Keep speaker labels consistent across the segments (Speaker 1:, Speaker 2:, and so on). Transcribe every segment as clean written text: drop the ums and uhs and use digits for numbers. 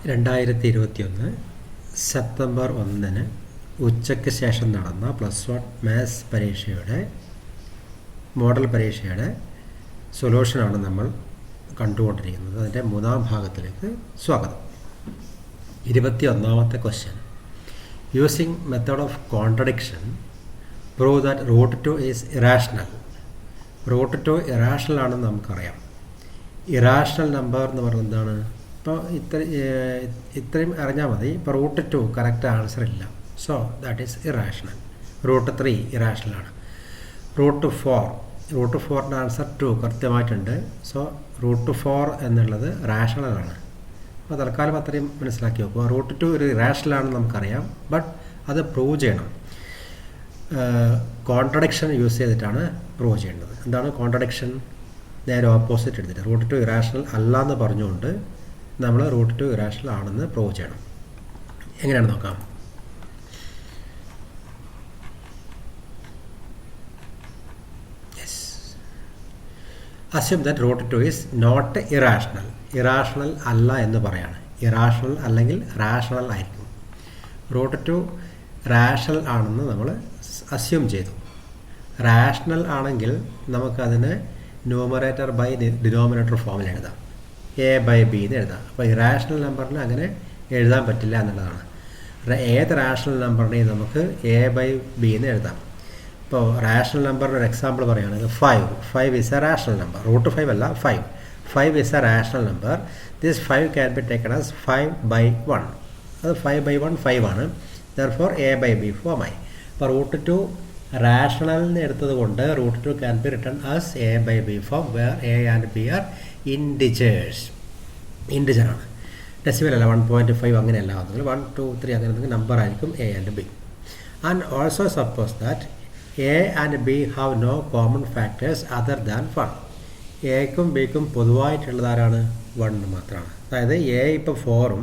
Speaker 1: 2021 September 1 ഉച്ചയ്ക്ക് ശേഷം നടന്ന +1 മാത്സ് പരീക്ഷയുടെ മോഡൽ പരീക്ഷയുടെ സൊല്യൂഷനാണ് നമ്മൾ കണ്ടുകൊണ്ടിരിക്കുന്നത്. അതിൻ്റെ മൂന്നാം ഭാഗത്തിലേക്ക് സ്വാഗതം. 21ാമത്തെ question. Using method of contradiction prove that √2 is irrational. √2 irrational ആണെന്ന് നമുക്കറിയാം. ഇറാഷണൽ നമ്പർ എന്ന് പറയുന്നത് എന്താണ്? ഇപ്പോൾ ഇത്രയും അറിഞ്ഞാൽ മതി. ഇപ്പോൾ √2 കറക്റ്റ് ആൻസർ ഇല്ല. So that is irrational. √3 ഇറാഷണലാണ്. √4ൻ്റെ ആൻസർ 2 കൃത്യമായിട്ടുണ്ട്. സോ √4 എന്നുള്ളത് റാഷണലാണ്. അപ്പോൾ തൽക്കാലം അത്രയും മനസ്സിലാക്കി വെക്കുക. √2 ഒരു ഇറാഷണലാണെന്ന് നമുക്കറിയാം, ബട്ട് അത് പ്രൂവ് ചെയ്യണം. കോൺട്രഡിക്ഷൻ യൂസ് ചെയ്തിട്ടാണ് പ്രൂവ് ചെയ്യേണ്ടത്. എന്താണ് കോൺട്രഡിക്ഷൻ? നേരെ ഓപ്പോസിറ്റ് എടുത്തിട്ട് √2 ഇറാഷണൽ അല്ല എന്ന് പറഞ്ഞുകൊണ്ട് നമ്മൾ √2 ഇറാഷണൽ ആണെന്ന് പ്രൂവ് ചെയ്യണം. എങ്ങനെയാണ് നോക്കാം. Assume that √2 is not irrational. Irrational അല്ല എന്ന് പറയാണ്. ഇറാഷണൽ അല്ലെങ്കിൽ റാഷണൽ ആയിരിക്കും. √2 റാഷണൽ ആണെന്ന് നമ്മൾ അസ്യൂം ചെയ്തു. റാഷണൽ ആണെങ്കിൽ നമുക്കതിന് ന്യൂമറേറ്റർ ബൈ ഡിനോമിനേറ്റർ ഫോമിൽ എഴുതാം. a/b എന്ന് എഴുതാം. അപ്പോൾ ഇറാഷണൽ നമ്പറിന് അങ്ങനെ എഴുതാൻ പറ്റില്ല എന്നുള്ളതാണ്. ഏത് റാഷണൽ നമ്പറിനെയും നമുക്ക് a/b എന്ന് എഴുതാം. ഇപ്പോൾ റാഷണൽ നമ്പറിന് ഒരു എക്സാമ്പിൾ പറയുകയാണെങ്കിൽ 5 ഈസ് എ റാഷണൽ നമ്പർ. √5 അല്ല, 5 is a rational number. This 5 can be taken as 5/1. അത് 5/1 5 ആണ്. ദെർഫോർ a/b ഫോമായി. അപ്പോൾ √2 റാഷണൽ എന്ന് എടുത്തത് കൊണ്ട് √2 can be written as a/b form, where a and b are integers. ഇൻഡിജറാണ്, ഡെസിമൽ അല്ല. 1.5 അങ്ങനെയല്ല വന്നെങ്കിൽ 1, 2, 3 അങ്ങനെ എന്തെങ്കിലും നമ്പർ ആയിരിക്കും a and b. And also suppose that a and b have no common factors other than 1. എക്കും ബിക്കും പൊതുവായിട്ടുള്ളത് ആരാണ്? 1 മാത്രമാണ്. അതായത് a ഇപ്പോൾ 4ഉം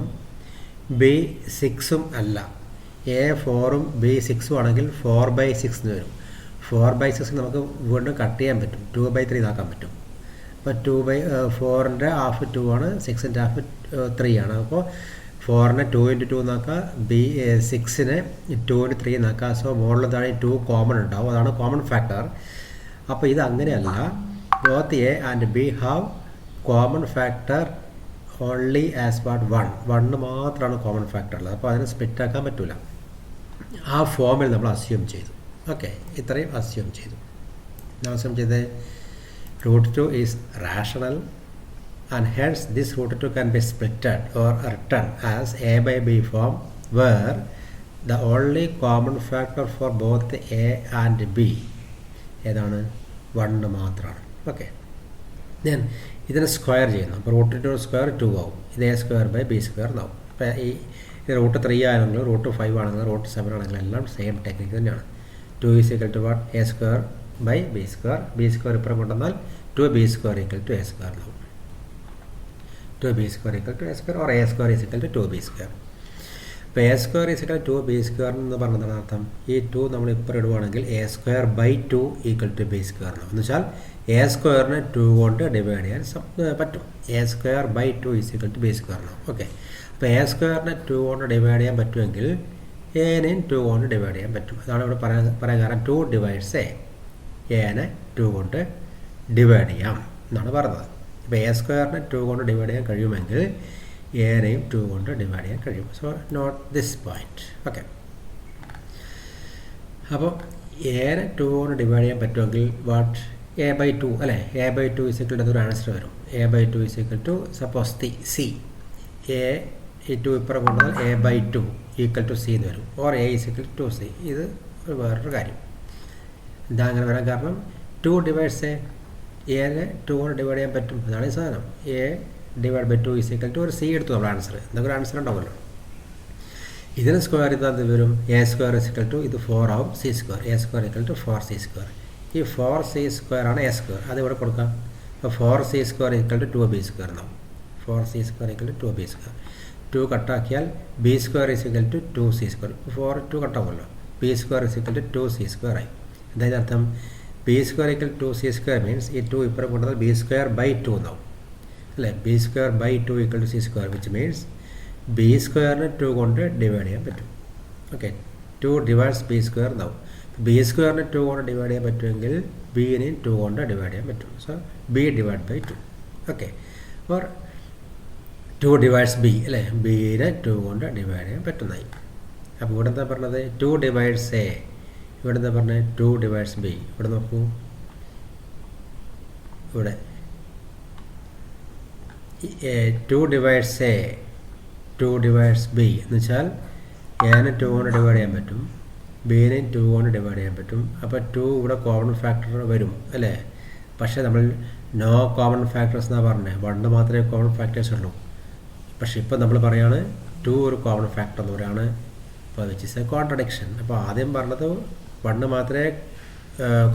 Speaker 1: b 6ഉം അല്ല. a 4ഉം b 6ഉം ആണെങ്കിൽ 4/6 എന്ന് വരും. 4/6 നമുക്ക് വീണ്ടും കട്ട് ചെയ്യാൻ പറ്റും. 2/3 ആക്കാൻ പറ്റും. അപ്പോൾ 4ൻ്റെ ഹാഫ് 2 ആണ്, 6ൻ്റെ ഹാഫ് 3 ആണ്. അപ്പോൾ 4നെ 2 × 2 എന്നാക്കാം, 6നെ 2 × 3 എന്നാക്കാം. സോ മുകളിൽ താഴെ 2 കോമൺ ഉണ്ടാവും. അതാണ് കോമൺ ഫാക്ടർ. അപ്പോൾ ഇത് അങ്ങനെയല്ല. Both a and b have common factor only as what 1 മാത്രമാണ് കോമൺ ഫാക്ടർ ഉള്ളത്. അപ്പോൾ അതിനെ സ്പ്ലിറ്റ് ആക്കാൻ പറ്റില്ല. ആ ഫോമിൽ നമ്മൾ അസ്യൂം ചെയ്തു. ഓക്കെ, ഇത്രയും അസ്യൂം ചെയ്തു. അസ്യൂം ചെയ്ത് √2 is rational and hence this √2 can be splitted or written as a/b form, where the only common factor for both a and b ഏതാണ്? 1 മാത്രമാണ്. ഓക്കെ, ദെൻ ഇതിനെ സ്ക്വയർ ചെയ്യുന്നു. അപ്പോൾ √2 സ്ക്വയർ 2 ആവും. ഇത് a²/b² എന്നാവും. അപ്പോൾ ഈ √3 ആണെങ്കിലും √5 ആണെങ്കിലും √7 ആണെങ്കിലും എല്ലാം സെയിം ടെക്നിക്ക് തന്നെയാണ്. 2 is equal to what? a²/b². b² ഇപ്പുറം കൊണ്ടുവന്നാൽ 2b² = a² എന്നാവും. 2b² = a² or a² is equal to 2b². അപ്പോൾ a² = 2b² എന്ന് പറഞ്ഞതാണ് അർത്ഥം. ഈ 2 നമ്മൾ ഇപ്പുറം ഇടുവാണെങ്കിൽ a²/2 = b² എന്നാവും. എന്ന് വെച്ചാൽ a²നെ 2 കൊണ്ട് ഡിവൈഡ് ചെയ്യാൻ പറ്റും. a²/2 = b² എന്നാവും. ഓക്കെ, അപ്പോൾ a²നെ 2 കൊണ്ട് ഡിവൈഡ് ചെയ്യാൻ പറ്റുമെങ്കിൽ a-നെയും 2 കൊണ്ട് ഡിവൈഡ് ചെയ്യാൻ പറ്റും. അതാണ് ഇവിടെ പറയാൻ കാരണം 2 ഡിവൈഡ്സ് a-നെ 2 കൊണ്ട് ഡിവൈഡ് ചെയ്യാം എന്നാണ് പറഞ്ഞത്. ഇപ്പോൾ a²നെ 2 കൊണ്ട് ഡിവൈഡ് ചെയ്യാൻ കഴിയുമെങ്കിൽ a-നെയും 2 കൊണ്ട് ഡിവൈഡ് ചെയ്യാൻ കഴിയും. So note this point. Okay, അപ്പോൾ a-നെ 2 കൊണ്ട് ഡിവൈഡ് ചെയ്യാൻ പറ്റുമെങ്കിൽ വാട്ട്? a/2 അല്ലേ? a/2 = ഒരു ആൻസർ വരും. a/2 = suppose c. ഈ 2 ഇപ്പുറം കൊണ്ടുവന്നാൽ a/2 = c എന്ന് വരും. Or a = 2c. ഇത് വേറൊരു കാര്യം. എന്താ അങ്ങനെ വരാൻ കാരണം? 2 ഡിവൈഡ്സ് a-നെ 2 കൊണ്ട് ഡിവൈഡ് ചെയ്യാൻ പറ്റും. അതാണ് ഈ സാധനം. a/2 = ഒരു c എടുത്തു നമ്മൾ ആൻസർ. എന്തൊക്കെ ഒരു ആൻസർ ഉണ്ടാവുമല്ലോ. ഇതിന് സ്ക്വയർ ചെയ്താൽ എന്ത് വരും? a² ഇത് 4 ആവും. c². a² = 4c². ഈ 4c² ആണ് a². അത് ഇവിടെ കൊടുക്കാം. അപ്പോൾ 4c² = 2b² എന്നാവും. 4c² = 2b². 2 കട്ടാക്കിയാൽ b² = 2c². 4 2 കട്ടാവുമല്ലോ. b² = 2c² ആയി. എന്തായാലും അർത്ഥം b² = 2c² മീൻസ് ഈ 2 ഇപ്പുറം കൊണ്ടുവന്നാൽ b² / 2 എന്നാവും. അല്ലേ? b² / 2 = c², which means B സ്ക്വയറിന് 2 കൊണ്ട് ഡിവൈഡ് ചെയ്യാൻ പറ്റും. ഓക്കെ, 2 ഡിവൈഡ്സ് ബി സ്ക്വയർ എന്നാവും. ബി സ്ക്വയറിന് 2 കൊണ്ട് ഡിവൈഡ് ചെയ്യാൻ പറ്റുമെങ്കിൽ ബിനെയും 2 കൊണ്ട് ഡിവൈഡ് ചെയ്യാൻ പറ്റും. So B divide by 2. Okay, or 2 divides B അല്ലേ, ബിനെ 2 കൊണ്ട് ഡിവൈഡ് ചെയ്യാൻ പറ്റുന്നതായി. അപ്പോൾ ഇവിടെ എന്താ പറഞ്ഞത് 2 ഡിവൈഡ്സ് എ, ഇവിടെ എന്താ പറഞ്ഞത് 2 ഡിവൈഡ്സ് ബി. ഇവിടെ നോക്കൂ, ഇവിടെ 2 ഡിവൈഡ്സ് എ 2 ഡിവൈഡ്സ് ബി എന്ന് വെച്ചാൽ എനെ 2 കൊണ്ട് ഡിവൈഡ് ചെയ്യാൻ പറ്റും, ബിനെ 2 കൊണ്ട് ഡിവൈഡ് ചെയ്യാൻ പറ്റും. അപ്പോൾ 2 ഇവിടെ കോമൺ ഫാക്ടർ വരും അല്ലേ. പക്ഷേ നമ്മൾ നോ കോമൺ ഫാക്ടേഴ്സ് എന്നാണ് പറഞ്ഞത്, 1 മാത്രമേ കോമൺ ഫാക്ടേഴ്സ് ഉള്ളൂ. പക്ഷേ ഇപ്പോൾ നമ്മൾ പറയുകയാണ് 2 ഒരു കോമൺ ഫാക്ടർ എന്ന് പറയുകയാണ്. അപ്പോൾ വിച്ച് ഇസ് എ കോൺട്രഡിക്ഷൻ. അപ്പോൾ ആദ്യം പറഞ്ഞത് 1 മാത്രമേ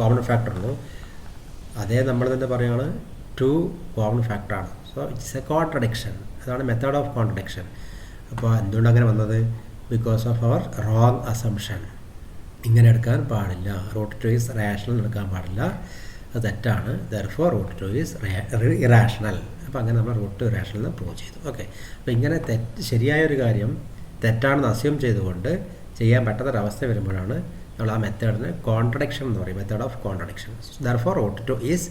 Speaker 1: കോമൺ ഫാക്ടർ ഉള്ളൂ, അതേ നമ്മൾ തന്നെ പറയുകയാണ് 2 കോമൺ ഫാക്ടറാണ്. So it's a contradiction. അതാണ് മെത്തേഡ് ഓഫ് കോൺട്രഡിക്ഷൻ. അപ്പോൾ എന്തുകൊണ്ട് അങ്ങനെ വന്നത്? Because of our wrong assumption. ഇങ്ങനെ എടുക്കാൻ പാടില്ല. √2 ഈസ് റാഷണൽ എടുക്കാൻ പാടില്ല, അത് തെറ്റാണ്. Therefore √2 is irrational. അപ്പോൾ അങ്ങനെ നമ്മൾ √2 ഇറാഷണൽ എന്ന് പ്രൂവ് ചെയ്തു. ഓക്കെ, അപ്പോൾ ഇങ്ങനെ ശരിയായൊരു കാര്യം തെറ്റാണെന്ന് അസ്യൂം ചെയ്തുകൊണ്ട് ചെയ്യാൻ പറ്റാത്തൊരവസ്ഥ വരുമ്പോഴാണ് നമ്മൾ ആ മെത്തേഡിന് കോൺട്രഡിക്ഷൻ എന്ന് പറയും, method of contradiction. Therefore √2 is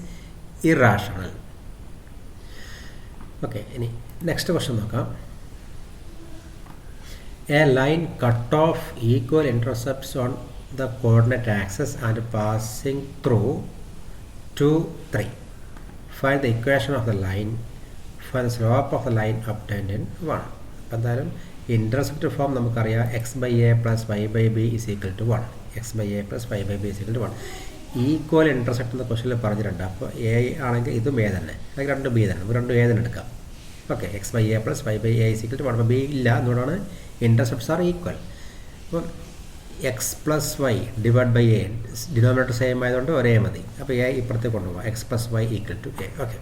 Speaker 1: irrational. Okay, ഇനി നെക്സ്റ്റ് ക്വസ്റ്റ്യൻ നോക്കാം. A line cut off equal intercepts on the coordinate axis and passing through 2, 3. Find the equation of the line. Find the slope of the line obtained in 1. എന്തായാലും intercept form നമുക്കറിയാം, x/a + y/b = 1. x/a + y/b = 1. Equal intercept എന്ന ക്വസ്റ്റ്യനിൽ പറഞ്ഞിട്ടുണ്ട്. അപ്പോൾ A ആണെങ്കിൽ ഇതും A തന്നെ, അല്ലെങ്കിൽ 2 ബി തന്നെ, 2 എ തന്നെ എടുക്കാം. Okay, x/a + y/a = 1. അപ്പോൾ ബി ഇല്ല, അതുകൊണ്ടാണ് ഇൻ്റർസെപ്റ്റ്സ് ആർ ഈക്വൽ. അപ്പം x + y / a denominator same ആയതുകൊണ്ട് ഒരേ മതി. അപ്പോൾ എ ഇപ്പുറത്തേക്ക് കൊണ്ടുപോകാം, x + y = a. ഓക്കെ,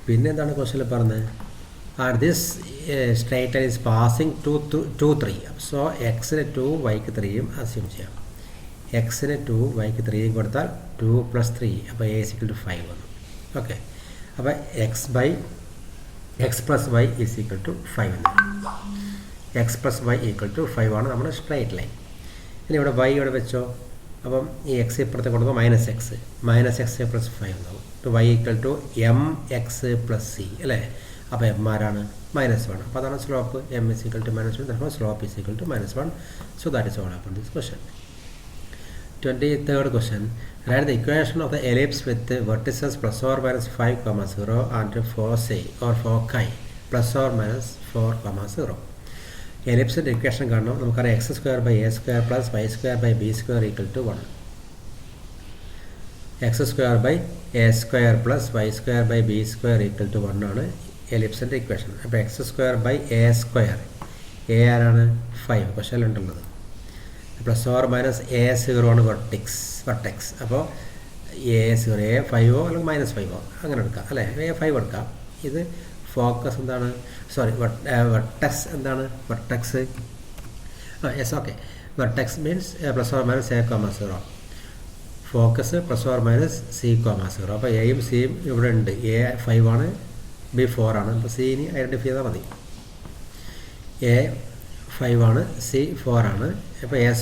Speaker 1: പിന്നെ എന്താണ് ക്വസ്റ്റ്യനിൽ പറഞ്ഞത്? This straight line is passing 2, 3. So എക്സിന് 2 വൈക്ക് 3യും അസ്യൂം ചെയ്യാം. എക്സിന് 2 വൈക്ക് 3യും കൊടുത്താൽ 2 + 3, അപ്പോൾ a = 5 വന്നു. ഓക്കെ, അപ്പോൾ x + y = 5 എന്ന്. x + y = 5 ആണ് നമ്മുടെ സ്ട്രൈറ്റ് ലൈൻ. ഇനി ഇവിടെ y ഇവിടെ വെച്ചോ. അപ്പം ഈ എക്സ് ഇപ്പുറത്തെ കൊടുക്കുമ്പോൾ -x + 5 എന്നാവും. y = mx + c അല്ലേ. അപ്പോൾ m ആരാണ്? -1. അപ്പോൾ അതാണ് slope. m = -1, therefore slope is equal to -1. So that is all about this question. 23rd question. Write the equation of the ellipse with the vertices ±5, 0 and foci or foci ±4, 0. എലിപ്സിൻ്റെ equation കാണണം. നമുക്കറിയാം x² / a² + y² / b² = 1. x² / a² + y² / b² = 1 ആണ് എലിപ്സിൻ്റെ equation. അപ്പോൾ x² / a², a ആരാണ്? 5 ക്വസ്റ്റ്യനിലുണ്ടുള്ളത്. ±a0 ആണ് vertex. അപ്പോൾ a0 a5 അല്ലെങ്കിൽ -5 അങ്ങനെ എടുക്കാം അല്ലേ, a5 എടുക്കാം. ഇത് ഫോക്കസ് എന്താണ്? വെർട്ടെക്സ് എന്താണ്? Vertex yes, okay. Vertex means ±a, 0. Focus ±c, 0. അപ്പോൾ എയും സിയും ഇവിടെ ഉണ്ട്. എ 5 ആണ്, ബി 4 ആണ്. അപ്പോൾ സിന് ഐഡൻറ്റിഫൈ ചെയ്താൽ മതി. എ 5 ആണ്, സി 4 ആണ്. അപ്പോൾ a²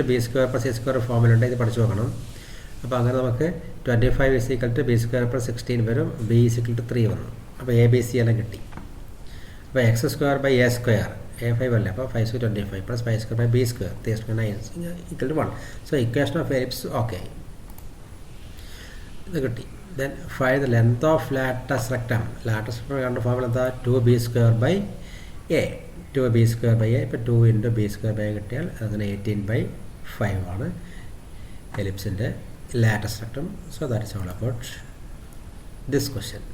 Speaker 1: = b² + c² ഫോമിലുണ്ട്, ഇത് പഠിച്ചു നോക്കണം. അപ്പോൾ അങ്ങനെ നമുക്ക് 25 = b² + 16 വരും, b = 3 വന്നു. അപ്പോൾ എ ബി സി എല്ലാം കിട്ടി. അപ്പോൾ x² / a², a5 അല്ലേ, അപ്പോൾ 5 × 25 + y² / b², 3 = 1. So equation of ellipse okay, ഇത് കിട്ടി. Then find the length of latus rectum. Latus rectum കണ്ട ഫോമിൽ എന്താ? 2b² / a. 2b² / a. ഇപ്പോൾ 2 × b² / a കിട്ടിയാൽ അങ്ങനെ 18/5 ആണ് എലിപ്സിൻ്റെ latus rectum. So that is all about this question.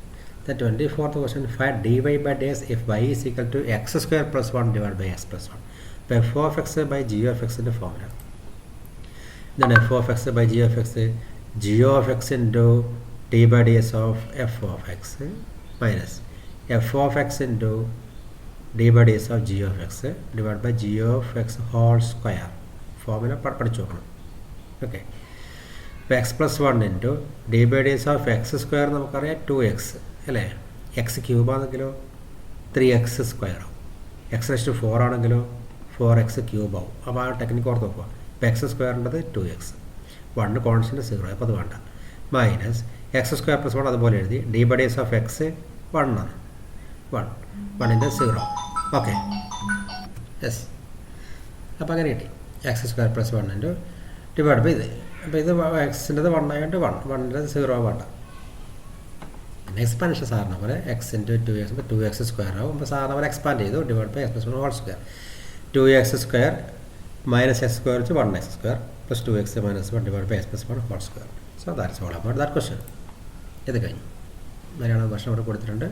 Speaker 1: The 24th question. Find dy/dx if y is equal to x² + 1 divided by x + 1. ഇപ്പോൾ f of x by g of x ൻ്റെ formula. Then f of x by g of x, g of x into d/ds of f of x minus f of x into d/ds of g of x divided by g of x whole square. Formula പഠിച്ചു നോക്കണം. Okay, ഇപ്പോൾ x + 1 into d/ds of x² നമുക്കറിയാം 2x അല്ലേ. x³ ആണെങ്കിലോ 3x² ആവും. x⁴ ആണെങ്കിലോ 4x cube ആവും. അപ്പോൾ ആ ടെക്നിക്ക് ഓർത്ത് നോക്കുക. ഇപ്പോൾ x² 2x, 1 കോൺസ്റ്റൻറ്റ് 0, അപ്പോൾ അത് വേണ്ട. മൈനസ് x² + 1 അതുപോലെ എഴുതി. d/d(x) 1 ആണ്. 1 × 0. Okay, yes. അപ്പോൾ അങ്ങനെ കിട്ടി. x² + 1 ഡിവൈഡ് ബൈ ഇത്. അപ്പോൾ ഇത് എക്സിൻ്റെത് 1 ആയതുകൊണ്ട് 1 0 വേണ്ട. പിന്നെ എക്സ്പാൻഷൻ സാറിന് പോലെ x × 2x 2x² ആവും. അപ്പോൾ സാറിന് പോലെ എക്സ്പാൻഡ് ചെയ്തു. Divide by x + 1 2. 2x² - x² 1x² + 2x - 1 divide by x + 1 2. So that's all about that question. ഇത് കഴിഞ്ഞു. മലയാളം ഭാഷ അവിടെ കൊടുത്തിട്ടുണ്ട്.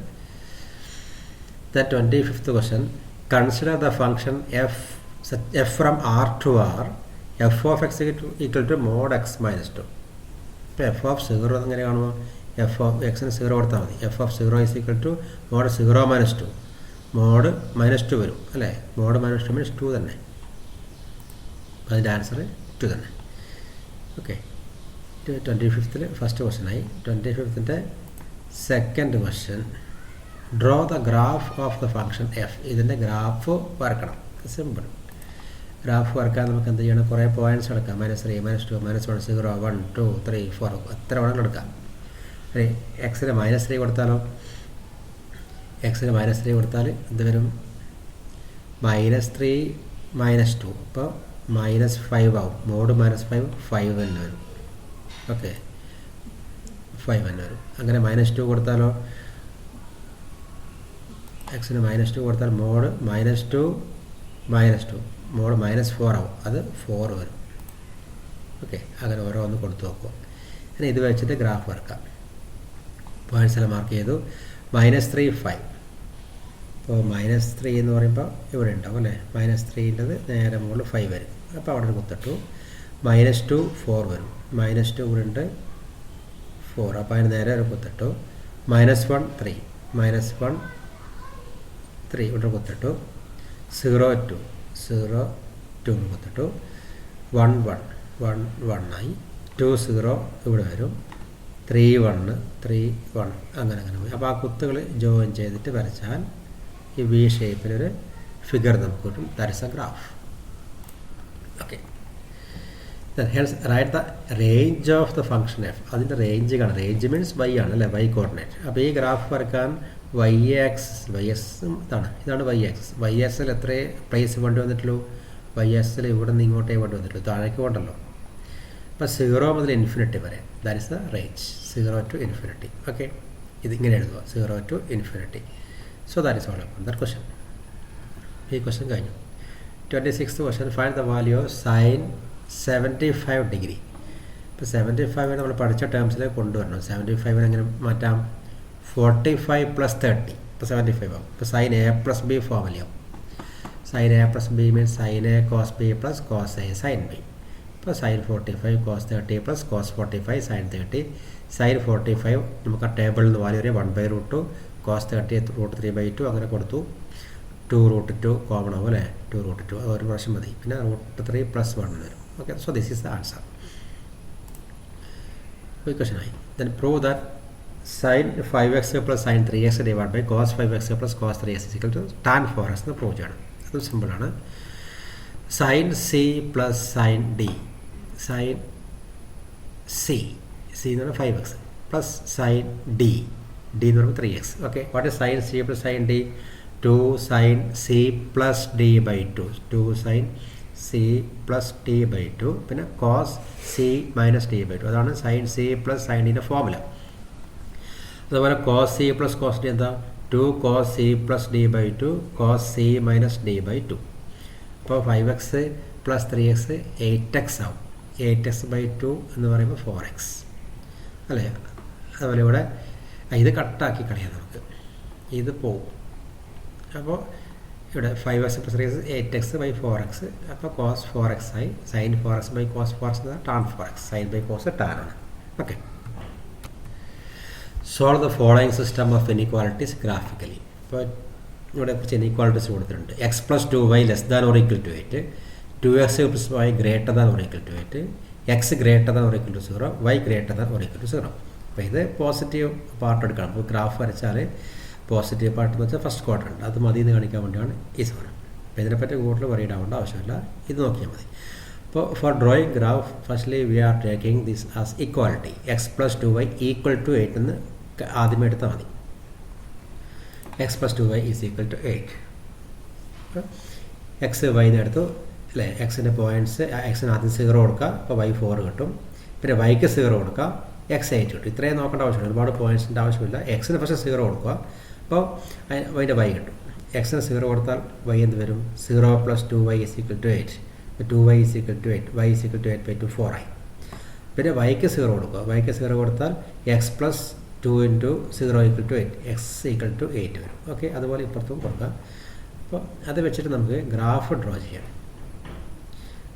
Speaker 1: The 25th question. Consider the function f from R to R. f of x equal to mod x minus 2. ഇപ്പോൾ f of 0 എങ്ങനെ കാണുമോ? f of x 0 കൊടുത്താൽ മതി. f of 0 is equal to mod 0 minus 2. mod -2 വരും അല്ലേ? mod -2 means 2 തന്നെ. അതിൻ്റെ answer 2 തന്നെ. ഓക്കെ, 25th ഫസ്റ്റ് ക്വസ്റ്റ്യൻ ആയി. 25th second question. Draw the graph of the function F. ഇതിൻ്റെ ഗ്രാഫ് വരക്കണം. സിമ്പിൾ. ഗ്രാഫ് വരക്കാൻ നമുക്ക് എന്ത് ചെയ്യണം? കുറേ പോയിൻറ്റ്സ് എടുക്കാം. -3 -2 -1 0 1 2 3 4 എത്ര വേണമെങ്കിലും എടുക്കാം. എക്സിന് -3 കൊടുത്താലോ? എക്സിന് -3 കൊടുത്താൽ എന്ത് വരും? -3 -2, അപ്പോൾ -5 ആവും. mod -5 5 തന്നെ വരും. ഓക്കെ, 5 തന്നെ വരും. അങ്ങനെ -2 കൊടുത്താലോ? എക്സിന് -2 കൊടുത്താൽ mod -2 -2 mod -4 ആവും. അത് 4 വരും. ഓക്കെ, അങ്ങനെ ഓരോന്ന് കൊടുത്തു നോക്കുക. ഇനി ഇത് വെച്ചിട്ട് ഗ്രാഫ് വരക്കാം. പോയിൻറ്റ്സ് എല്ലാം മാർക്ക് ചെയ്തു. -3 5. ഇപ്പോൾ -3 എന്ന് പറയുമ്പോൾ ഇവിടെ ഉണ്ടാവും അല്ലേ? -3ൻ്റെത് നേരെ മുകളിൽ 5 വരും. അപ്പോൾ അവിടെ ഒരു കുത്തിട്ടു. -2 4 വരും. -2 ഇവിടെ ഉണ്ട് 4. അപ്പോൾ അതിന് നേരെ ഒരു കുത്തിട്ടു. -1 3 -1 3 ഇവിടെ കുത്തിട്ടു. 0 2 0 2 കുത്തിട്ടു. 1 1 1 1 ആയി. 2 0 ഇവിടെ വരും. 3 1 3 1 അങ്ങനെ പോയി. അപ്പോൾ ആ കുത്തുകൾ ജോയിൻ ചെയ്തിട്ട് വരച്ചാൽ ഈ വി ഷേപ്പിലൊരു ഫിഗർ നമുക്ക് കിട്ടും. That is a graph. Okay, hence write the range of the function F. അതിൻ്റെ റേഞ്ച് കാണാം. റേഞ്ച് മീൻസ് വൈ ആണ് അല്ലേ? Y coordinate. അപ്പോൾ ഈ ഗ്രാഫ് വരക്കാൻ വൈ എക്സ് ഇതാണ് വൈ എക്സ്. വൈ എക്സിൽ എത്ര പ്ലേസ് വേണ്ടി വന്നിട്ടുള്ളൂ? വൈ എക്സിൽ ഇവിടെ നിന്ന് ഇങ്ങോട്ടേ വേണ്ടി വന്നിട്ടുള്ളൂ. താഴേക്ക് വേണ്ടല്ലോ. അപ്പോൾ 0 മുതൽ ഇൻഫിനിറ്റി വരെ. That is the range. 0 to infinity. Okay, ഇതിങ്ങനെ എഴുതുക. 0 to infinity. So that is all about that question. ഈ ക്വസ്റ്റ്യൻ കഴിഞ്ഞു. 26th question. Find the value of sin 75 degree. ഇപ്പോൾ 75 നമ്മൾ പഠിച്ച ടേംസിലേക്ക് കൊണ്ടുവരണം. 75 എങ്ങനെ മാറ്റാം? 45 + 30. ഇപ്പോൾ 75 ആവും. ഇപ്പോൾ sin a + b ഫോർമുലയാവും. sin a + b means sin a cos b + cos a sin b. ഇപ്പോൾ sin 45 cos 30 + cos 45 sin 30. sin 45 നമുക്ക് ആ ടേബിളിൽ നിന്ന് വാല്യൂ വരെ 1/√2 cos 30 √3/2 അങ്ങനെ കൊടുത്തു. 2√2 കോമൺ ആവും അല്ലേ? 2√2 അത് ഒരു പ്രാവശ്യം മതി. പിന്നെ √3 + 1 വരും. Okay, so this is the answer. ഈ ക്വസ്റ്റ്യൻ ആയി. Then prove that sin 5x + sin 3x divide by cos 5x + cos 3x = tan 4x എന്ന് പ്രൂവ് ചെയ്യണം. അത് സിമ്പിളാണ്. sin c + sin d. sin c എന്ന് പറഞ്ഞാൽ 5x പ്ലസ് sin d എന്ന് പറയുമ്പോൾ 3x. Okay, what is sin c + sin d? 2 sin c + d/2. 2 sin c + d/2 പിന്നെ cos c - d/2. അതാണ് sin c + sin d ൻ്റെ formula. അതുപോലെ cos c + cos d എന്താ? 2 cos c + d/2 cos c - d/2. അപ്പോൾ 5x + 3x 8x ആവും. 8x/2 എന്ന് പറയുമ്പോൾ 4x അല്ലേ? അതുപോലെ ഇവിടെ ഇത് കട്ടാക്കി കളയാം നമുക്ക്. ഇത് പോവും. അപ്പോൾ ഇവിടെ 5x + 3x 8x/4x. അപ്പോൾ cos 4x ആയി. sin 4x/cos 4x tan 4x. sin/cos tan ആണ്. Okay, solve the following system of inequalities graphically. ഇപ്പോൾ ഇവിടെ കുറച്ച് ഇനീക്വാളിറ്റീസ് കൊടുത്തിട്ടുണ്ട്. x + 2y <= 8, 2x + y <= 8, x <= 0, y <= 0. അപ്പോൾ ഇത് പോസിറ്റീവ് പാർട്ട് എടുക്കണം. അപ്പോൾ ഗ്രാഫ് വരച്ചാൽ പോസിറ്റീവ് പാർട്ട് എന്ന് വെച്ചാൽ ഫസ്റ്റ് ക്വാഡ്രൻറ്റ്, അത് മതി എന്ന് കാണിക്കാൻ വേണ്ടിയാണ് ഈ സാധനം. അപ്പോൾ ഇതിനെപ്പറ്റി കൂടുതൽ വറീഡ് ആവേണ്ട ആവശ്യമില്ല, ഇത് നോക്കിയാൽ മതി. അപ്പോൾ for drawing graph firstly we are taking this as equality x plus 2y equal to 8 എന്ന് ആദ്യമേ എടുത്താൽ മതി. X plus 2y is equal to 8. X വൈന്ന് എടുത്തു അല്ലേ, എക്സിൻ്റെ പോയിൻറ്റ്സ് എക്സിന് ആദ്യം 0 കൊടുക്കുക, അപ്പോൾ y 4 കിട്ടും. പിന്നെ വൈക്ക് 0 കൊടുക്കുക, x 8 കിട്ടും. ഇത്രയും നോക്കേണ്ട ആവശ്യമില്ല, ഒരുപാട് പോയിൻറ്റ്സിൻ്റെ ആവശ്യമില്ല. എക്സിന് പക്ഷേ 0 കൊടുക്കുക, അപ്പോൾ അതിൻ്റെ y കിട്ടും. എക്സിന് 0 കൊടുത്താൽ y എന്ത് വരും? 0 + 2y is equal to 8. 2y is equal to 8, y is equal to 8/2 4 ആയി. പിന്നെ വൈക്ക് 0 കൊടുക്കുക, വൈക്ക് 0 കൊടുത്താൽ x + 2 × 0 equal to 8, x equal to 8 വരും. ഓക്കെ, അതുപോലെ ഇപ്പുറത്തും കൊടുക്കുക. അപ്പോൾ അത് വെച്ചിട്ട് നമുക്ക് ഗ്രാഫ് ഡ്രോ ചെയ്യാം.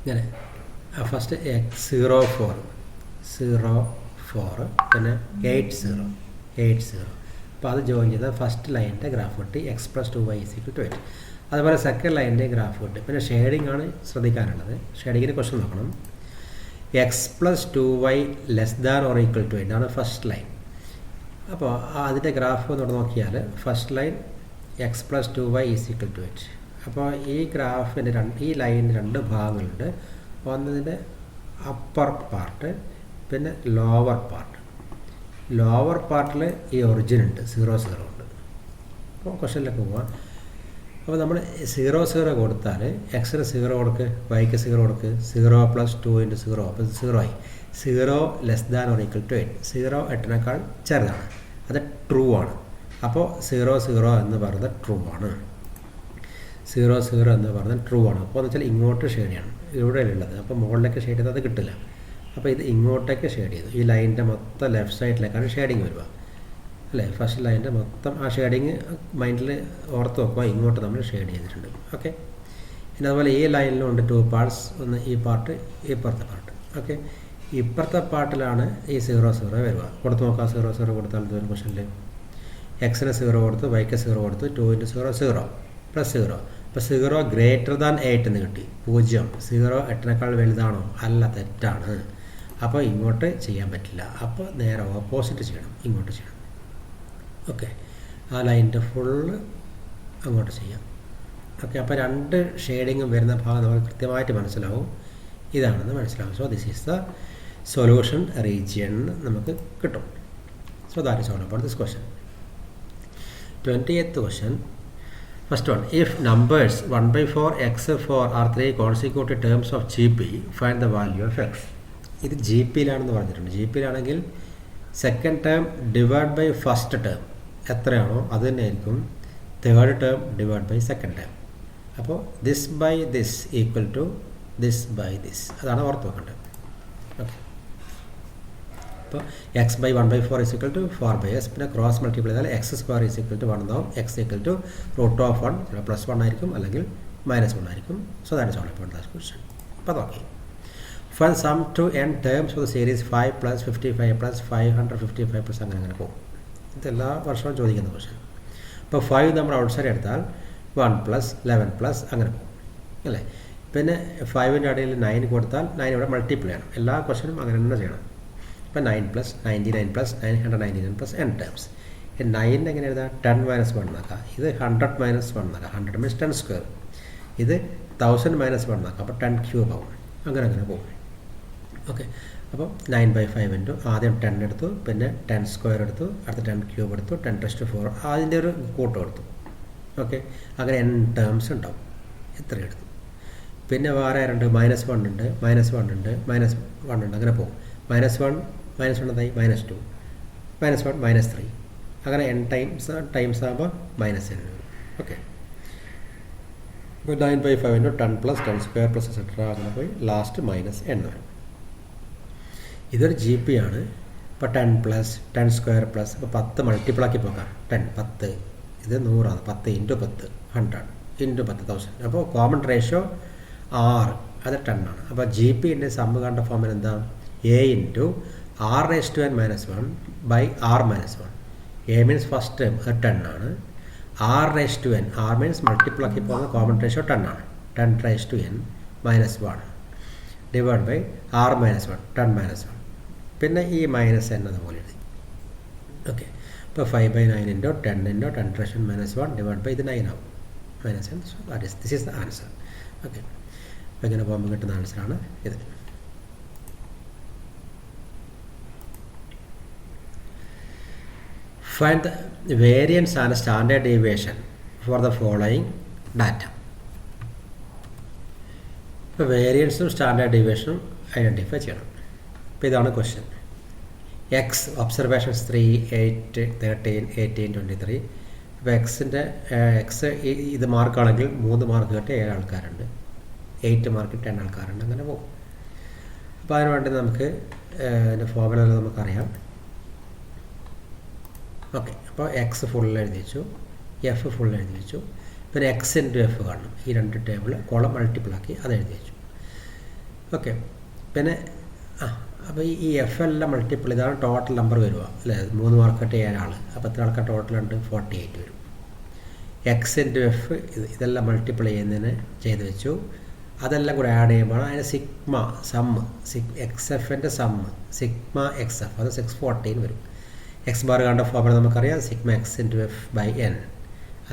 Speaker 1: ഇങ്ങനെ ഫസ്റ്റ് 0 4 പിന്നെ 8 0. അപ്പോൾ അത് ജോയിൻ ചെയ്താൽ ഫസ്റ്റ് ലൈനിൻ്റെ ഗ്രാഫ് കിട്ടി, x + 2y is equal to 8. അതുപോലെ സെക്കൻഡ് ലൈനിൻ്റെ ഗ്രാഫ് കിട്ടി. പിന്നെ ഷെയ്ഡിംഗ് ആണ് ശ്രദ്ധിക്കാനുള്ളത്. ഷെയ്ഡിങ്ങിന് ക്വസ്റ്റ്യൻ നോക്കണം. x + 2y <= 8 ആണ് ഫസ്റ്റ് ലൈൻ. അപ്പോൾ അതിൻ്റെ ഗ്രാഫ് ഒന്നുകൂടെ നോക്കിയാൽ first line x + 2y is equal to 8. അപ്പോൾ ഈ ഗ്രാഫിൻ്റെ ഈ ലൈനിന് 2 ഭാഗങ്ങളുണ്ട്. ഒന്നതിൻ്റെ അപ്പർ പാർട്ട് പിന്നെ ലോവർ പാർട്ട്. ലോവർ പാർട്ടിൽ ഈ ഒറിജിൻ ഉണ്ട്, 0 0 ഉണ്ട്. അപ്പോൾ ക്വസ്റ്റ്യനിലേക്ക് പോവാം. അപ്പോൾ നമ്മൾ 0 0 കൊടുത്താൽ എക്സിന് 0 കൊടുക്ക്, വൈക്ക് 0 കൊടുക്ക്, 0 + 2 × 0, അപ്പോൾ 0 ആയി. 0 <= 8. 0 8നേക്കാൾ ചെറുതാണ്, അത് ട്രൂ ആണ്. അപ്പോൾ 0 0 എന്ന് പറയുന്നത് ട്രൂ ആണ്. 0 0 എന്ന് പറയുന്നത് ട്രൂ ആണ്. അപ്പോൾ എന്ന് വെച്ചാൽ ഇങ്ങോട്ട് ഷെയ്ഡ് ചെയ്യണം, ഇവിടെയുള്ളത്. അപ്പോൾ മുകളിലേക്ക് ഷെയ്ഡ് ചെയ്താൽ അത് കിട്ടില്ല. അപ്പോൾ ഇത് ഇങ്ങോട്ടേക്ക് ഷെയ്ഡ് ചെയ്തു. ഈ ലൈനിൻ്റെ മൊത്തം ലെഫ്റ്റ് സൈഡിലേക്കാണ് ഷെയ്ഡിങ് വരിക അല്ലേ. ഫസ്റ്റ് ലൈനിൻ്റെ മൊത്തം ആ ഷെയ്ഡിങ് മൈൻഡിൽ ഓർത്ത് വെക്കുക, ഇങ്ങോട്ട് നമ്മൾ ഷെയ്ഡ് ചെയ്തിട്ടുണ്ട്. ഓക്കെ, പിന്നെ അതുപോലെ ഈ ലൈനിലും ഉണ്ട് 2 പാർട്സ്. ഒന്ന് ഈ പാർട്ട്, ഇപ്പുറത്തെ പാർട്ട്. ഓക്കെ, ഇപ്പുറത്തെ പാർട്ടിലാണ് ഈ 0 0 വരിക. കൊടുത്ത് നോക്കാം. 0 0 കൊടുത്താൽ ഇതൊരു ക്വസ്റ്റനിൽ എക്സിന് 0 കൊടുത്തു, വൈക്ക് 0 കൊടുത്തു, 2 × 0 0 + 0. അപ്പോൾ 0 > 8 എന്ന് കിട്ടി. 0 0 8നേക്കാൾ വലുതാണോ? അല്ല, തെറ്റാണ്. അപ്പോൾ ഇങ്ങോട്ട് ചെയ്യാൻ പറ്റില്ല. അപ്പോൾ നേരെ ഓപ്പോസിറ്റ് ചെയ്യണം, ഇങ്ങോട്ട് ചെയ്യണം. ഓക്കെ, ആ ലൈനിൻ്റെ ഫുള്ള് അങ്ങോട്ട് ചെയ്യാം. ഓക്കെ, അപ്പോൾ 2 ഷെയ്ഡിങ്ങും വരുന്ന ഭാഗം നമുക്ക് കൃത്യമായിട്ട് മനസ്സിലാവും, ഇതാണെന്ന് മനസ്സിലാവും. So this is the solution region നമുക്ക് കിട്ടും. So that is all about this question. 20th question. First one, if numbers 1/4 x4 are 3 consecutive terms of GP, find the value of x. ഇത് ജി പിയിലാണെന്ന് പറഞ്ഞിട്ടുണ്ട്. G പിയിലാണെങ്കിൽ second term divide by first term എത്രയാണോ അത് തന്നെ ആയിരിക്കും third term divide by second term. അപ്പോൾ this by this equal to this by this, അതാണ് ഓർത്ത് വെക്കേണ്ടത്. ഓക്കെ, അപ്പോൾ x / 1/4 is equal to 4/s. പിന്നെ ക്രോസ് മൾട്ടിപ്ലൈ ചെയ്താൽ x² ഈസ് ഈക്വൽ ടു 1 എന്നാവും. x ഈക്വൽ ടു √1, +1 ആയിരിക്കും അല്ലെങ്കിൽ -1 ആയിരിക്കും. So that is all about that question. അപ്പോൾ നോക്കി, find sum to n terms of the series 5 + 55 + 555 + അങ്ങനെ പോകും. ഇതെല്ലാ വർഷവും ചോദിക്കുന്ന ക്വസ്റ്റ്യൻ. ഇപ്പോൾ 5 നമ്മൾ ഔട്ട്സൈഡ് എടുത്താൽ 1 + 11 + അങ്ങനെ പോകും അല്ലേ. പിന്നെ 5ൻ്റെ ഇടയിൽ 9 കൊടുത്താൽ 9 ഇവിടെ മൾട്ടിപ്ലൈ ചെയ്യണം. എല്ലാ ക്വസ്റ്റ്യനും അങ്ങനെ തന്നെ ചെയ്യണം. ഇപ്പോൾ 9 + 99 + 999 + n ടേംസ്. 9 എങ്ങനെ എഴുതാം? 10 - 1 എന്നാക്കാം. ഇത് 100 - 1 എന്നാക്കാം. 100 മീൻസ് 10². ഇത് 1000 - 1 എന്നാക്കാം. അപ്പോൾ 10³ ആവും. അങ്ങനെ പോകും. ഓക്കെ, അപ്പോൾ 9/5 ഇൻറ്റു ആദ്യം 10 എടുത്തു, പിന്നെ 10² എടുത്തു, അടുത്ത 10³ എടുത്തു, 10⁻⁴ അതിൻ്റെ ഒരു കൂട്ടം എടുത്തു. ഓക്കെ, അങ്ങനെ n ടേംസ് ഉണ്ടാവും. എത്ര എടുത്തു? പിന്നെ വേറെ 2 -1 ഉണ്ട്, -1 ഉണ്ട്, -1 ഉണ്ട്, അങ്ങനെ പോകും. -1 എന്തായി? -2 -1 -3 അങ്ങനെ n ടൈംസ് ആകുമ്പോൾ -n. ഓക്കെ, ഇപ്പോൾ 9/5 ഇൻറ്റു 10 + 10² + എക്സെട്ര അങ്ങനെ പോയി ലാസ്റ്റ് -n വരും. ഇതൊരു ജി പി ആണ്. ഇപ്പോൾ 10 + 10² + ഇപ്പോൾ 10 മൾട്ടിപ്പിളാക്കി പോകാം. 10 ഇത് 100ആണ്. 10 × 10 100 × 10,000. അപ്പോൾ കോമൺ റേഷ്യോ 6, അത് 10 ആണ്. അപ്പോൾ ജി പിൻ്റെ സമ്മ് കണ്ട ഫോമിൽ എന്താ? a × r⁻n - 1 / r - 1. a means first term 10 ആണ്. r⁻n, r മീൻസ് മൾട്ടിപ്പിളാക്കി പോകുന്ന കോമൺ റേഷ്യോ 10 ആണ്. 10⁻n - 1 divide by r - 1, 10 - 1. പിന്നെ ഈ -n അതുപോലെ എഴുതി. ഓക്കെ, ഇപ്പോൾ 5/9 ഇൻറ്റു 10 ഡിവൈഡ് ബൈ ഇത് 9 ആവും -n. So this is the answer. Okay, അപ്പോൾ ഇങ്ങനെ പോകുമ്പോൾ കിട്ടുന്ന ആൻസറാണ് ഇത്. Find the variance and standard deviation for the following data. ഇപ്പോൾ വേരിയൻസും സ്റ്റാൻഡേർഡ് ഡീവിയേഷനും ഐഡൻറ്റിഫൈ ചെയ്യണം. അപ്പോൾ ഇതാണ് ക്വസ്റ്റ്യൻ. X observations 3, 8, 13, 18, 23. അപ്പോൾ എക്സിൻ്റെ ഇത് മാർക്കാണെങ്കിൽ 3 മാർക്ക് കിട്ടിയ 7 ആൾക്കാരുണ്ട്, 8 മാർക്ക് 10 ആൾക്കാരുണ്ട്, അങ്ങനെ പോകും. അപ്പോൾ അതിന് വേണ്ടി നമുക്ക് അതിൻ്റെ ഫോർമുല നമുക്കറിയാം. ഓക്കെ, അപ്പോൾ എക്സ് ഫുൾ എഴുതി വെച്ചു, എഫ് ഫുൾ എഴുതി വെച്ചു. പിന്നെ എക്സ് ഇൻറ്റു എഫ് കാണണം. ഈ 2 ടേബിൾ കോളം മൾട്ടിപ്പിളാക്കി അത് എഴുതി വെച്ചു. ഓക്കെ, പിന്നെ അപ്പോൾ ഈ എഫ് എല്ലാം മൾട്ടിപ്പിൾ, ഇതാണ് ടോട്ടൽ നമ്പർ വരിക അല്ലേ. 3 മാർക്കിട്ട് 7 ആൾ, അപ്പോൾ എത്ര ആൾക്കാർ ടോട്ടലുണ്ട്? 48 വരും. എക്സ് ഇൻറ്റു എഫ് ഇതെല്ലാം മൾട്ടിപ്പിൾ ചെയ്യുന്നതിന് ചെയ്ത് വെച്ചു. അതെല്ലാം കൂടെ ആഡ് ചെയ്യുമ്പോൾ അതിന് സമ്മ് എക്സ് എഫിൻ്റെ സമ്മ് സിഗ്മ എക്സ് എഫ് അത് 614 വരും. എക്സ് ബാർ കണ്ട ഫോർമുല നമുക്കറിയാം, sigma X into F by N.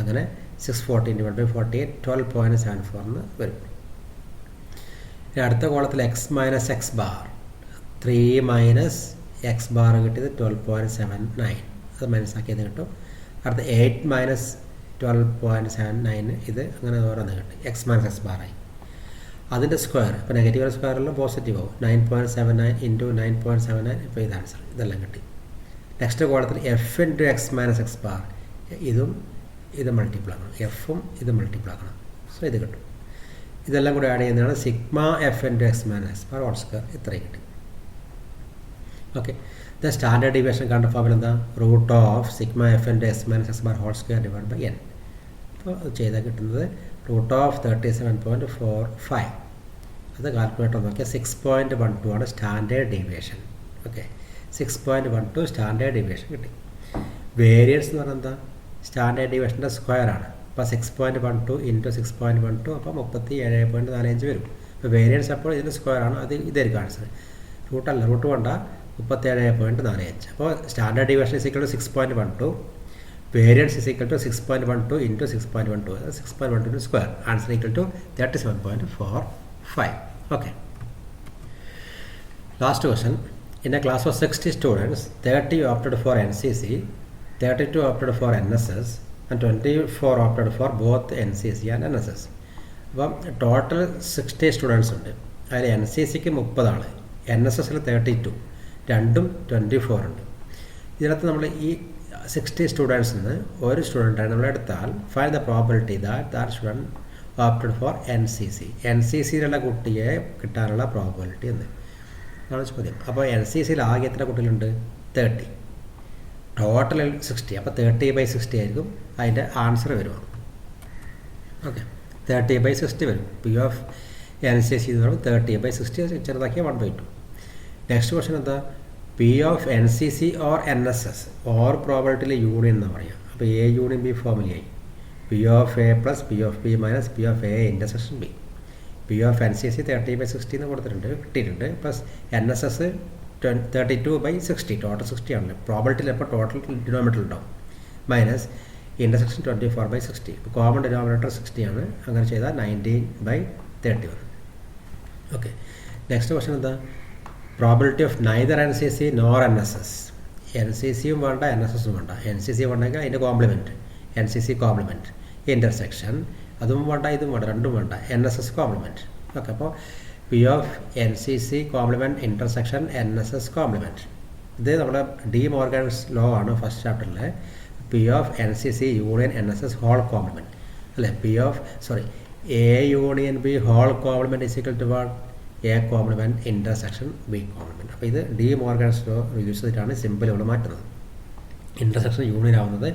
Speaker 1: അങ്ങനെ 614 ഡിവൈഡ് ബൈ 48 12.74 എന്ന് വരും. ഇനി അടുത്ത കോളത്തിൽ X minus X bar 3 minus X bar കിട്ടിയത് 12.79, അത് മനസ്സിലാക്കിയത് കിട്ടും. അടുത്ത 8 മൈനസ് 12.79 ഇത് അങ്ങനെ ഓരോന്ന് കിട്ടും. എക്സ് മൈനസ് എക്സ് ബാറായി. അതിൻ്റെ സ്ക്വയർ, ഇപ്പോൾ നെഗറ്റീവ് സ്ക്വയറിലും പോസിറ്റീവ് ആവും. 9.79 ഇൻറ്റു 9.79, ഇപ്പോൾ ഇത് ആൻസർ. ഇതെല്ലാം കിട്ടി. നെക്സ്റ്റ് കോളത്തിൽ F into X minus X bar ഇത് മൾട്ടിപ്പിൾ ആക്കണം, എഫും ഇത് മൾട്ടിപ്പിൾ ആക്കണം. സോ ഇത് കിട്ടും. ഇതെല്ലാം കൂടി ആഡ് ചെയ്യുന്നതാണ് sigma F into X minus X bar whole square. ഇത്രയും കിട്ടി. ഓക്കെ, ദ സ്റ്റാൻഡേർഡ് ഡീവിയേഷൻ കണ്ട ഫോർമുല എന്താ? Root of sigma F into X minus X bar whole square divide by N. അപ്പോൾ അത് ചെയ്താൽ കിട്ടുന്നത് റൂട്ട് ഓഫ് 37.45. അത് കാൽക്കുലേറ്റർ നോക്കിയാൽ 6.12 ആണ് standard deviation. Okay, 6.12 standard deviation കിട്ടി. വേരിയൻസ് എന്ന് പറഞ്ഞാൽ എന്താ? സ്റ്റാൻഡേർഡ് ഡീവിയേഷൻ്റെ സ്ക്വയർ ആണ്. അപ്പോൾ 6.12 ഇൻറ്റു 6.12 അപ്പോൾ 37.45 വരും. അപ്പോൾ വേരിയൻസ് അപ്പോൾ ഇതിൻ്റെ സ്ക്വയർ ആണ്, അത് ഇതായിരിക്കും ആൻസർ. റൂട്ടല്ല, റൂട്ട് വേണ്ട, 37.45. അപ്പോൾ standard deviation is equal to 6.12, variance is equal to 6.12 into 6.12, 6.12 square. Answer equal to 37.45. Okay, last question. In a class of 60 students, 30 opted for NCC, 32 opted for NSS, and 24 opted for both NCC and NSS. അപ്പം total 60 students ഉണ്ട്. അതിൽ NCCക്ക് 30 ആൾ, NSSൽ 32, രണ്ടും 24 ഉണ്ട്. ഇതിനകത്ത് നമ്മൾ ഈ 60 സ്റ്റുഡൻസിൽ നിന്ന് ഒരു സ്റ്റുഡൻ്റാണ് നമ്മൾ എടുത്താൽ find the probability that student opted four NCC. NCCയിലുള്ള കുട്ടിയെ കിട്ടാനുള്ള പ്രോബിലിറ്റി എന്ന് ആണ് ചോദ്യം. അപ്പോൾ NCCയിൽ ആകെ എത്ര കുട്ടികളുണ്ട്? 30, ടോട്ടൽ 60. അപ്പോൾ 30/60 ആയിരിക്കും അതിൻ്റെ ആൻസർ വരുമോ? ഓക്കെ, 30/60 വരും. പി ഓഫ് NCC എന്ന് പറയുമ്പോൾ 30/60 ചെറുതാക്കിയ 1/2. നെക്സ്റ്റ് ക്വസ്റ്റൻ എന്താ? P of NCC or NSS or പ്രോബിലിറ്റിയിൽ യൂണിയൻ എന്ന് പറയാം. അപ്പോൾ A യൂണിയൻ B ഫോർമുലയായി. P of A plus P of B minus P of A intersection B. P of NCC 30/60 എന്ന് കൊടുത്തിട്ടുണ്ട്, കിട്ടിയിട്ടുണ്ട്. പ്ലസ് NSS 32/60, ടോട്ടൽ 60 ആണല്ലോ. പ്രോബിലിറ്റിയിൽ അപ്പോൾ ടോട്ടൽ ഡിനോമിനേറ്റർ ഉണ്ടാവും. Minus intersection 24/60. ഇപ്പോൾ കോമൺ ഡിനോമിനേറ്റർ 60 ആണ്. അങ്ങനെ ചെയ്താൽ 19/30 വരും. ഓക്കെ, നെക്സ്റ്റ് ക്വസ്റ്റൻ എന്താ? Probability of neither NCC nor NSS. NCCയും വേണ്ട, NSSും വേണ്ട. NCC വേണ്ടെങ്കിൽ അതിൻ്റെ കോംപ്ലിമെൻറ്റ്, NCC കോംപ്ലിമെൻറ്റ്. ഇൻ്റർസെക്ഷൻ അതും വേണ്ട, ഇതും വേണ്ട, രണ്ടും വേണ്ട. NSS complement. ഓക്കെ, അപ്പോൾ P of NCC complement, intersection, NSS complement. ഇത് നമ്മുടെ ഡി മോർഗൻസ് ലോ ആണ് ഫസ്റ്റ് ചാപ്റ്ററിലെ. P of NCC union NSS whole complement അല്ലേ. A union B whole complement is equal to what? A complement intersection B complement. അപ്പോൾ ഇത് De Morgan's law use ചെയ്തിട്ടാണ് simple ഇവിടെ മാറ്റുന്നത്. ഇൻ്റർസെക്ഷൻ യൂണിയൻ ആവുന്നത്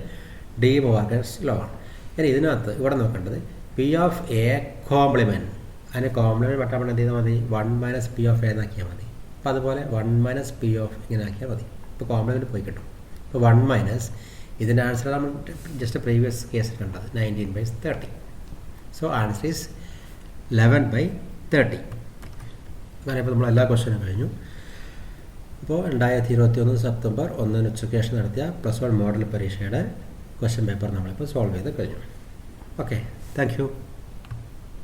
Speaker 1: De Morgan's law ആണ്. ഇനി ഇതിനകത്ത് ഇവിടെ നോക്കേണ്ടത് പി ഓഫ് A കോംപ്ലിമെൻറ്റ്. അതിന് കോംപ്ലിമെൻറ്റ് പറ്റാൻ വേണ്ടി എന്ത് ചെയ്താൽ മതി? 1 മൈനസ് പി ഓഫ് A എന്നാക്കിയാൽ മതി. അപ്പോൾ അതുപോലെ 1 മൈനസ് പി ഓഫ് ഇങ്ങനെ ആക്കിയാൽ മതി. ഇപ്പോൾ കോംപ്ലിമെൻറ്റ് പോയി കിട്ടും. ഇപ്പോൾ 1 മൈനസ് ഇതിൻ്റെ ആൻസർ നമ്മൾ ജസ്റ്റ് പ്രീവിയസ് കേസിൽ കണ്ടത് 19/30. So answer is 11/30. അങ്ങനെ ഇപ്പോൾ നമ്മൾ എല്ലാ ക്വസ്റ്റ്യനും കഴിഞ്ഞു. അപ്പോൾ 2021 സെപ്റ്റംബർ 1 ഉച്ചയ്ക്ക് ശേഷം നടത്തിയ +1 മോഡൽ പരീക്ഷയുടെ ക്വസ്റ്റ്യൻ പേപ്പർ നമ്മളിപ്പോൾ സോൾവ് ചെയ്ത് കഴിഞ്ഞു. Okay, thank you.